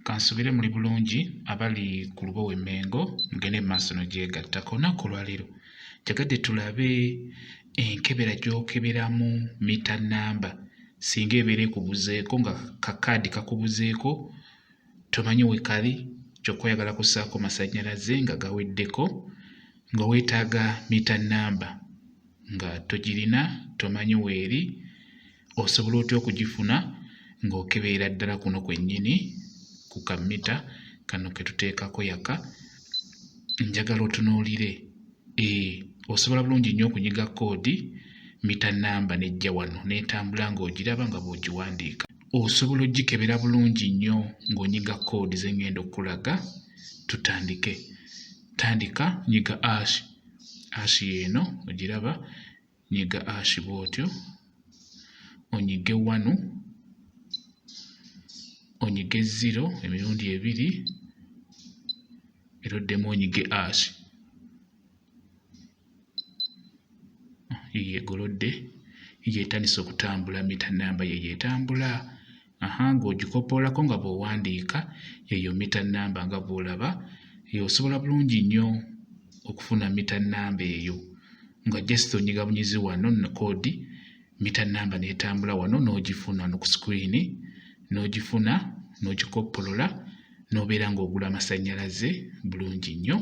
Kansubire muli bulungi abali ku Lubowa Emmengo mugende mu maaso n'ogyegattako. Olunaku olwaleero njagadde tulabe enkebera gy'okeberamu mita nnamba singa ebeera ekubuzeeko nga kakaadi kakubuzeeko tomanyi we kali kyokka oyagala kussaako masannyalaze nga gaweddeko nga weetaaga mita nnamba nga togirina tomanyi weeri osobola otya okugifuna ng'okeberera ddala kuno kwennyini ku kammita kano ke tuteekako yaka. Njagala otunuulire osobola bulungi nnyo okunyiga koodi mita nnamba n'ejja wano n'etambula ng'ogiraba nga bw'ogiwandiika. Osobola oggikebera bulungi nnyo ng'onyiga koodi ze ŋŋenda okulaga. Tutandike. Tandika nyiga ashi y'eno ogiraba, nyiga ashi bw'otyo, onyige 1, onyige 0 emirundi 2, era oddemu onyige ashi. Yeegolodde, yeetandise okutambula, mita nnamba ye yeetambula. Ng'ogikopoolako nga bw'owandiika eyo mita nnamba nga bw'olaba. Osobola bulungi nnyo okufuna mita nnamba eyo nga just onyiga bunyizi wano na koodi, mita nnamba n'etambula wano n'ogifuna wano ku screen, n'ogifuna n'ogikoppolola n'obeera ng'ogula amasannyalaze bulungi nnyo.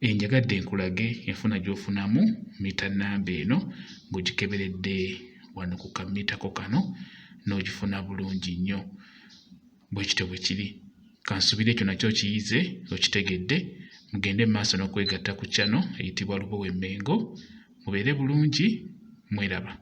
Njagadde nkulage enfuna gy'ofunamu mita nnamba eno ng'ogikeberedde wano ku kammitako kano n'ogifuna bulungi nnyo. Bwe kityo bwe kiri. Kansubire ekyo nakyo kiyize okitegedde. Mugende mu maaso n'okwegatta ku channel eyitibwa Lubowa Emmengo. Mubeere bulungi, mweraba.